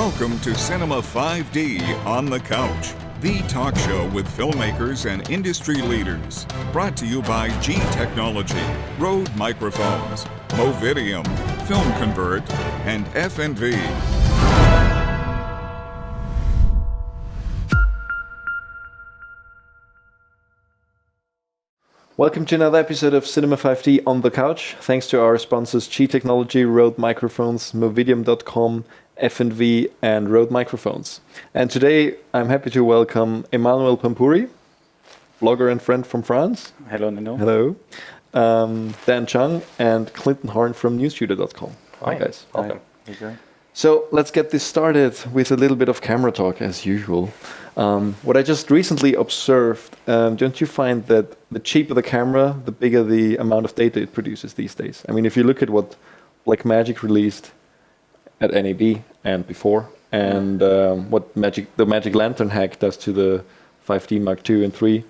Welcome to Cinema 5D on the Couch, the talk show with filmmakers and industry leaders. Brought to you by G Technology, Rode Microphones, Movidium, Film Convert, and FNV. Welcome to another episode of Cinema 5D on the Couch. Thanks to our sponsors G Technology, Rode Microphones, Movidium.com, FNV, and Rode Microphones. And today I'm happy to welcome Emmanuel Pampuri, blogger and friend from France. Hello, Nino. Hello. Dan Chung and Clinton Horn from newstudio.com. Hi guys. Welcome. Hi. So let's get this started with a little bit of camera talk as usual. What I just recently observed, don't you find that the cheaper the camera, the bigger the amount of data it produces these days? I mean, if you look at what Blackmagic released at NAB and before, and what the Magic Lantern hack does to the 5D Mark II and III,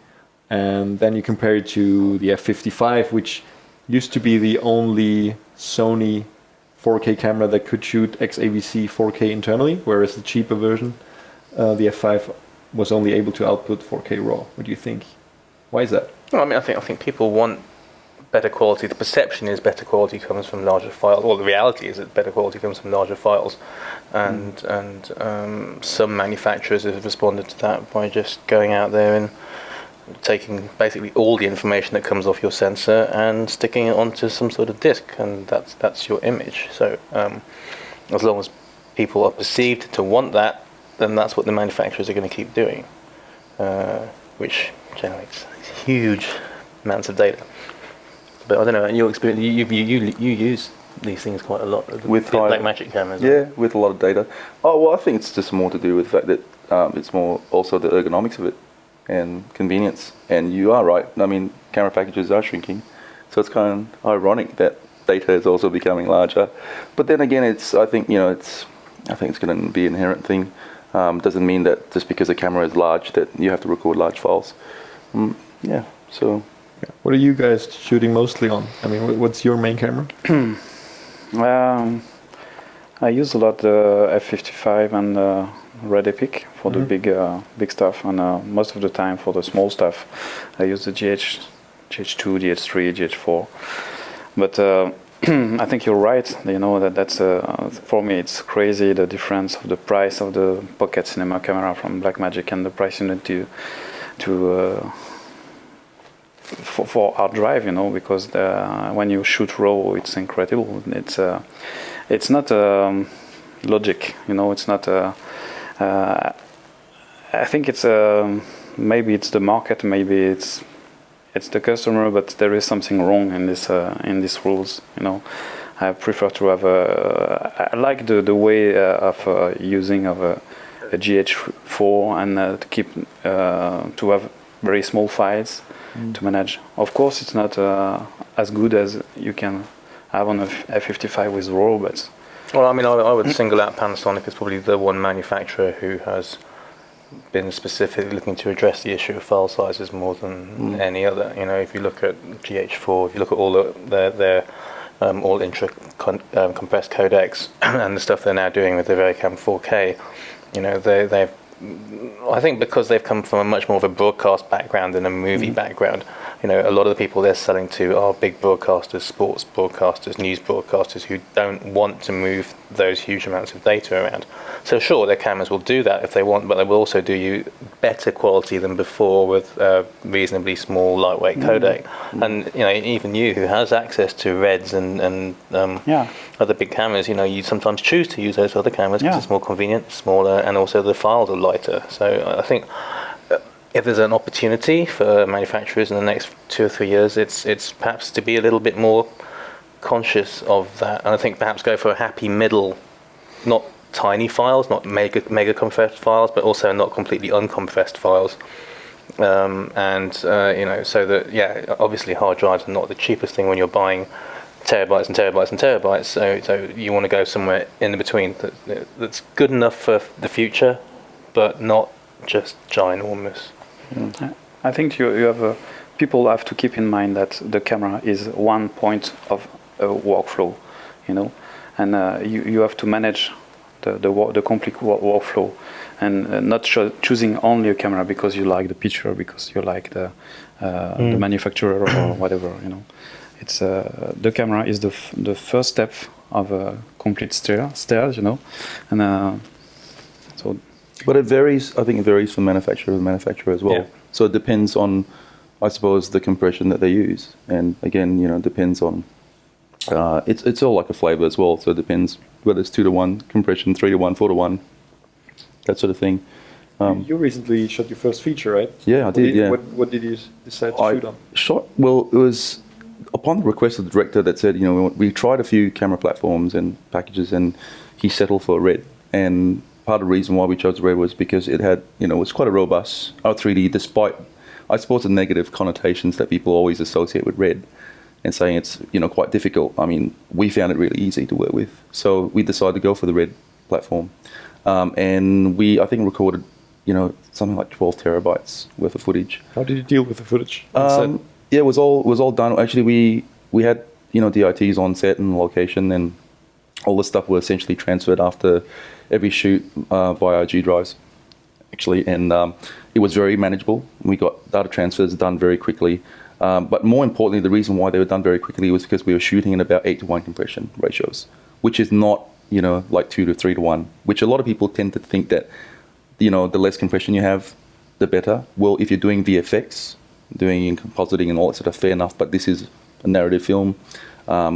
and then you compare it to the F55, which used to be the only Sony 4K camera that could shoot XAVC 4K internally, whereas the cheaper version, the F5, was only able to output 4K RAW. What do you think? Why is that? Well, I mean, I think people want better quality. The perception is better quality comes from larger files. Well, the reality is that better quality comes from larger files, and some manufacturers have responded to that by just going out there and taking basically all the information that comes off your sensor and sticking it onto some sort of disk, and that's your image. So as long as people are perceived to want that, then that's what the manufacturers are going to keep doing, which generates huge amounts of data. But I don't know, in your experience, you use these things quite a lot with Blackmagic cameras. Yeah, with a lot of data. Oh, well, I think it's just more to do with the fact that it's more also the ergonomics of it and convenience. And you are right. I mean, camera packages are shrinking, so it's kind of ironic that data is also becoming larger. But then again, I think it's going to be an inherent thing. Doesn't mean that just because a camera is large that you have to record large files. So. What are you guys shooting mostly on? I mean, what's your main camera? I use a lot the F55 and Red Epic for the big stuff, and most of the time for the small stuff I use the GH2, GH3, GH4. But I think you're right. You know that's for me it's crazy, the difference of the price of the pocket cinema camera from Blackmagic and the price you need to for hard drive, you know, because when you shoot RAW, it's incredible. It's not logic, you know. It's not. I think it's maybe it's the market, maybe it's the customer, but there is something wrong in these rules, you know. I prefer to have I like the way of using of a GH4 and to keep to have very small files to manage. Of course, it's not as good as you can have on a F55 with RAW, but. Well, I mean, I would single out Panasonic as probably the one manufacturer who has been specifically looking to address the issue of file sizes more than any other. You know, if you look at GH4, if you look at all their all intra compressed codecs and the stuff they're now doing with the VariCam 4K, you know, they've. I think because they've come from a much more of a broadcast background than a movie background, you know, a lot of the people they're selling to are big broadcasters, sports broadcasters, news broadcasters who don't want to move those huge amounts of data around. So sure, their cameras will do that if they want, but they will also do you better quality than before with a reasonably small, lightweight codec. And, you know, even you who has access to Reds and other big cameras, you know, you sometimes choose to use those other cameras because it's more convenient, smaller, and also the files are lighter. So I think if there's an opportunity for manufacturers in the next 2 or 3 years, it's perhaps to be a little bit more conscious of that. And I think perhaps go for a happy middle, not tiny files, not mega compressed files, but also not completely uncompressed files. You know, so that obviously hard drives are not the cheapest thing when you're buying terabytes and terabytes and terabytes. So you want to go somewhere in between that's good enough for the future, but not just ginormous. I think you have people have to keep in mind that the camera is one point of a workflow, you know, and you have to manage the complete workflow, and not choosing only a camera because you like the picture, because you like the manufacturer or whatever. It's the camera is the first step of a complete stairs, and so. But it varies. I think it varies from manufacturer to manufacturer as well. Yeah. So it depends on, I suppose, the compression that they use, and again, it depends on. It's all like a flavor as well. So it depends whether it's 2-to-1 compression, 3-to-1, 4-to-1, that sort of thing. You recently shot your first feature, right? Yeah, I did. Yeah. What did you decide to shoot on? Well, it was upon the request of the director that said, we tried a few camera platforms and packages, and he settled for Red. And part of the reason why we chose Red was because it had, it was quite a robust R3D, despite, I suppose, the negative connotations that people always associate with Red, and saying it's, quite difficult. I mean, we found it really easy to work with. So we decided to go for the Red platform. And we, I think, recorded, something like 12 terabytes worth of footage. How did you deal with the footage? Yeah, it was all done. Actually, we had, DITs on set and location, and all the stuff was essentially transferred after every shoot via G drives, actually. And it was very manageable. We got data transfers done very quickly. But more importantly, the reason why they were done very quickly was because we were shooting in about 8-to-1 compression ratios, which is not, like 2 to 3-to-1, which a lot of people tend to think that, the less compression you have, the better. Well, if you're doing VFX, doing compositing and all that sort of, fair enough, but this is a narrative film.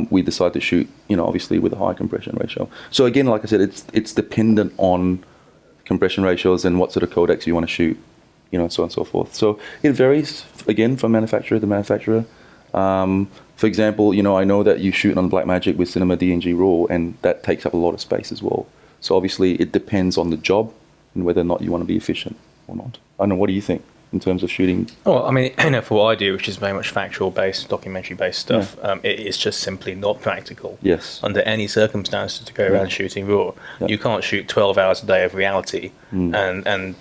We decided to shoot, obviously with a high compression ratio. So again, like I said, it's dependent on compression ratios and what sort of codecs you want to shoot, so on and so forth. So it varies, again, from manufacturer to manufacturer. For example, I know that you shoot on Blackmagic with Cinema DNG RAW, and that takes up a lot of space as well. So obviously it depends on the job and whether or not you want to be efficient or not. I don't know, what do you think in terms of shooting? Well, I mean, for what I do, which is very much factual-based, documentary-based stuff, it is just simply not practical. Yes. Under any circumstances to go around shooting raw. Yeah. You can't shoot 12 hours a day of reality and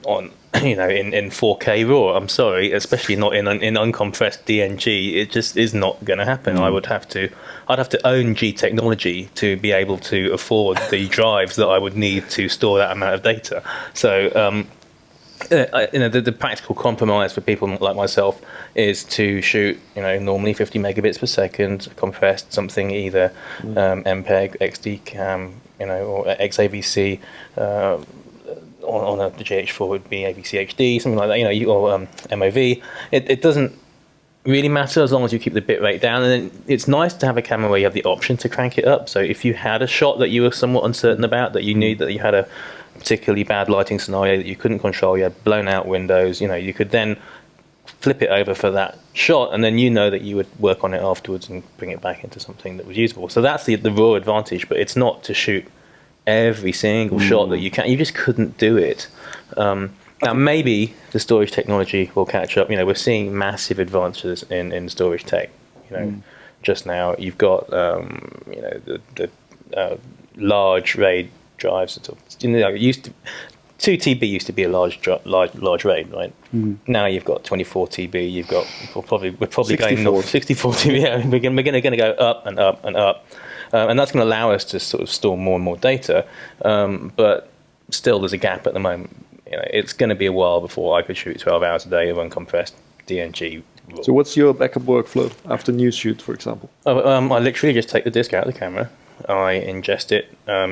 on in 4K raw. I'm sorry, especially not in uncompressed DNG. It just is not going to happen. I'd have to own G technology to be able to afford the drives that I would need to store that amount of data. So. The practical compromise for people like myself is to shoot, normally 50 megabits per second, compressed, something either MPEG, XD-CAM, or XAVC. On the GH4 would be AVC HD, something like that, or MOV. It doesn't really matter as long as you keep the bit rate down. And then it's nice to have a camera where you have the option to crank it up. So if you had a shot that you were somewhat uncertain about, that you knew that you had a particularly bad lighting scenario that you couldn't control, you had blown out windows, you could then flip it over for that shot, and then that you would work on it afterwards and bring it back into something that was usable. So that's the raw advantage, but it's not to shoot every single shot that you can. You just couldn't do it. Now maybe the storage technology will catch up. We're seeing massive advances in storage tech. Just now you've got the large RAID drives. It used to 2 TB used to be a large RAID, right? Now you've got 24 TB. You've got we're probably 64. going 64 TB. Yeah, we're going to go up and up and up, and that's going to allow us to sort of store more and more data. But still, there's a gap at the moment. It's going to be a while before I could shoot 12 hours a day of uncompressed DNG. So what's your backup workflow after news shoot, for example? I literally just take the disk out of the camera. I ingest it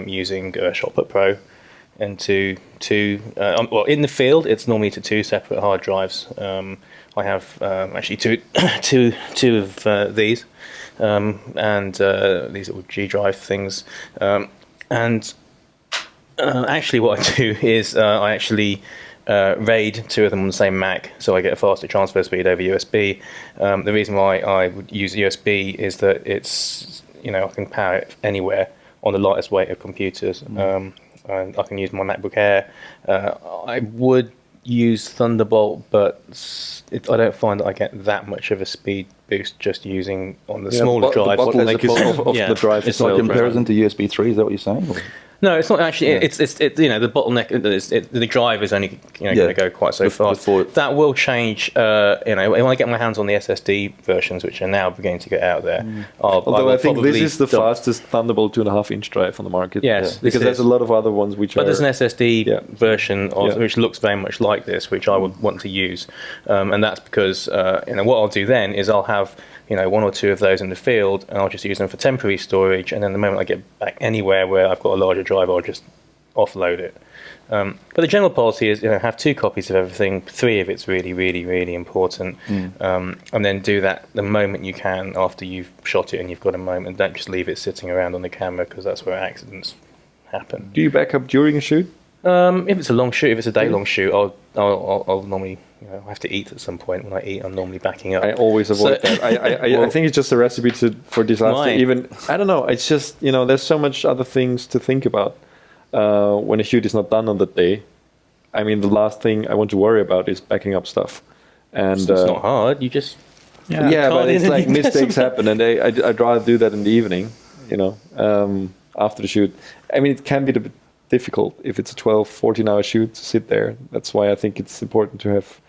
using Shotput Pro into in the field, it's normally to 2 separate hard drives. I have actually two of these, and these little G drive things. Actually, what I do is I actually RAID 2 of them on the same Mac, so I get a faster transfer speed over USB. The reason why I would use USB is that it's I can power it anywhere on the lightest weight of computers. And I can use my MacBook Air. I would use Thunderbolt, but I don't find that I get that much of a speed boost just using on the smaller drive. The bottleneck is of the drive. It's like comparison to USB 3. Is that what you're saying? No, it's not actually. It's the bottleneck. The drive is only going to go quite so fast. That will change. When I get my hands on the SSD versions, which are now beginning to get out there. Although I think this is the fastest Thunderbolt 2.5-inch drive on the market. Yes, because there's a lot of other ones which. But there's an SSD version which looks very much like this, which I would want to use, and that's because what I'll do then is I'll have one or two of those in the field, and I'll just use them for temporary storage. And then the moment I get back anywhere where I've got a larger drive, I'll just offload it. But the general policy is, have 2 copies of everything, 3 if it's really, really, really important, and then do that the moment you can after you've shot it and you've got a moment. Don't just leave it sitting around on the camera, because that's where accidents happen. Do you back up during a shoot? If it's a long shoot, if it's a day-long shoot, I'll normally, I have to eat at some point. When I eat, I'm normally backing up. I always avoid that. I think it's just a recipe for disaster. Why? Even I don't know. It's just there's so much other things to think about when a shoot is not done on that day. I mean, the last thing I want to worry about is backing up stuff. And it's not hard. You just but it's like mistakes happen, and I'd rather do that in the evening. After the shoot. I mean, it can be a bit difficult if it's a 12, 14-hour shoot to sit there. That's why I think it's important to have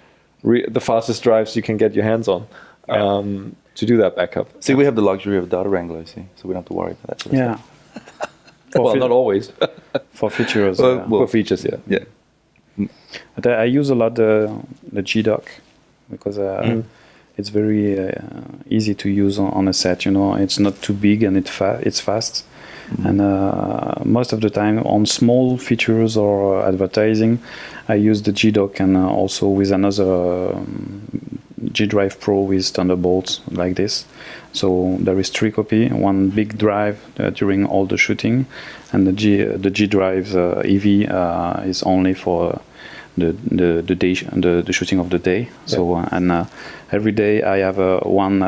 the fastest drives you can get your hands on to do that backup. See, we have the luxury of a data wrangler, so we don't have to worry about that sort of stuff. Well, not always. For features. For features, yeah. But I use a lot the G-Dock because it's very easy to use on a set. It's not too big and it's fast. And most of the time on small features or advertising, I use the G-Dock, and also with another G-Drive Pro with Thunderbolts like this. So there is 3 copies, 1 big drive during all the shooting, and the G-Drive EV is only for the day, the shooting of the day. So every day I have one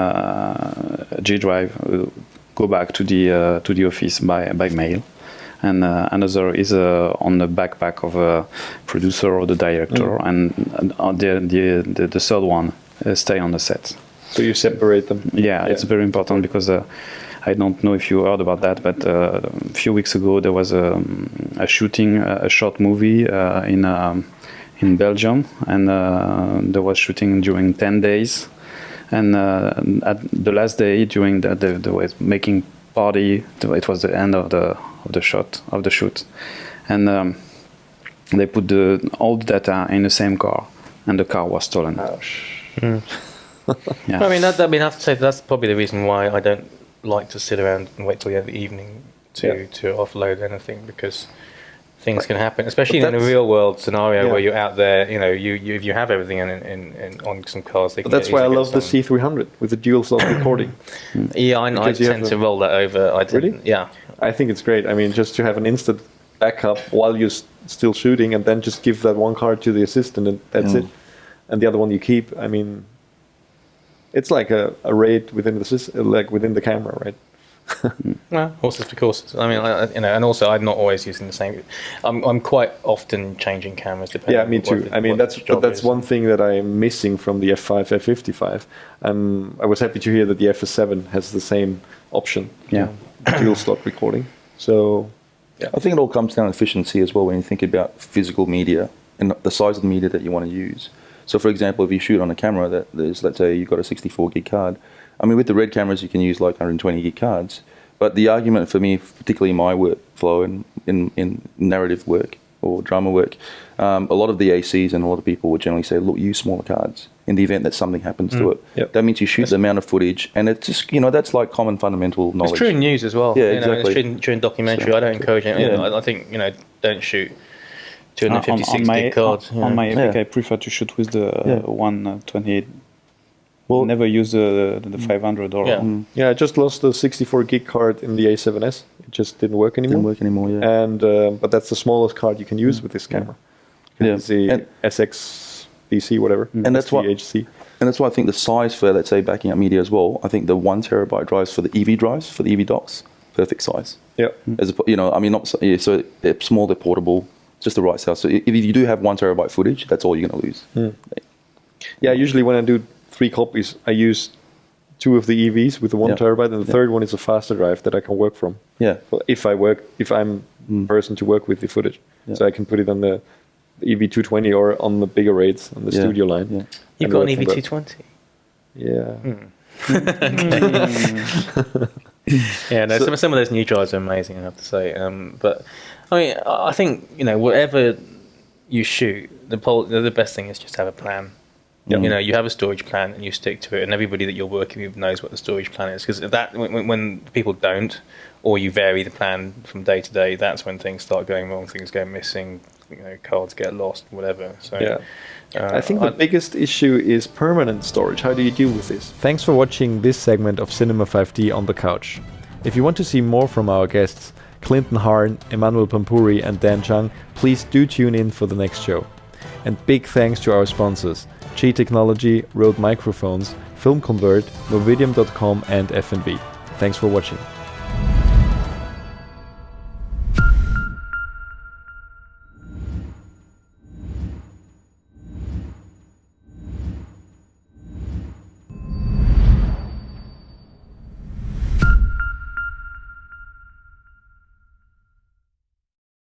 G-Drive go back to the office by mail, and another is on the backpack of a producer or the director, and the third one stay on the set. So you separate them. Yeah, it's very important because I don't know if you heard about that, but a few weeks ago there was a shooting, a short movie in Belgium, and there was shooting during 10 days. And at the last day, during the making party, it was the end of the shoot, and they put all the data in the same car, and the car was stolen. Yeah. I mean, I have to say that's probably the reason why I don't like to sit around and wait till the end of the evening to offload anything, because things can happen, especially in a real world scenario where you're out there. If you have everything on some cars. That's why I love the C300 with the dual slot recording. Yeah, I tend to roll that over. Really? Yeah. I think it's great. I mean, just to have an instant backup while you're still shooting, and then just give that one card to the assistant, and that's it. And the other one you keep. I mean, it's like a RAID within the system, like within the camera, right? Well, horses for courses. I mean, and also I'm not always using the same. I'm quite often changing cameras depending. Yeah, me too. I mean, that's one thing that I'm missing from the F5, F55. I was happy to hear that the FS7 has the same option. Yeah, dual slot recording. So, I think it all comes down to efficiency as well when you think about physical media and the size of the media that you want to use. So, for example, if you shoot on a camera that there's, let's say, you've got a 64 gig card. I mean, with the RED cameras, you can use like 120 gig cards. But the argument for me, particularly in my workflow and in narrative work or drama work, a lot of the ACs and a lot of people would generally say, look, use smaller cards in the event that something happens to it. Yep. That means you shoot the amount of footage, and it's just, that's like common fundamental knowledge. It's true in news as well. Yeah, exactly. It's true in documentary. I don't encourage it. I think, don't shoot 256 gig cards. On my Epic, I prefer to shoot with the 128. Well, never use the 500 or... Yeah, I just lost the 64 gig card in the A7S. It just didn't work anymore. And but that's the smallest card you can use with this camera. It's the SX DC, whatever. And that's why I think the size for, let's say, backing up media as well, I think the 1 terabyte drives for the EV drives, for the EV docks, perfect size. Yeah. So they're small, they're portable, just the right size. So if you do have 1 terabyte footage, that's all you're going to lose. Yeah, usually when I do 3 copies, I use two of the EVs with the 1 Yeah. terabyte, and the third one is a faster drive that I can work from. Yeah. Well, if I'm the person to work with the footage, Yeah. so I can put it on the EV220 or on the bigger raids on the Yeah. studio line. Yeah. You've and got an work from that. EV220. Yeah. Yeah, no, So- some of those new drives are amazing, I have to say. But I mean, I think whatever you shoot, the best thing is just have a plan. Yeah. You know, you have a storage plan and you stick to it, and everybody that you're working with knows what the storage plan is. Because that when people don't, or you vary the plan from day to day, that's when things start going wrong. Things go missing. Cards get lost, whatever. So Yeah. I think the biggest issue is permanent storage. How do you deal with this? Thanks for watching this segment of Cinema 5D on the couch. If you want to see more from our guests, Clinton Harn, Emmanuel Pampuri and Dan Chung, please do tune in for the next show. And big thanks to our sponsors, G Technology, Rode Microphones, Film Convert, Movidium.com and FNV. Thanks for watching.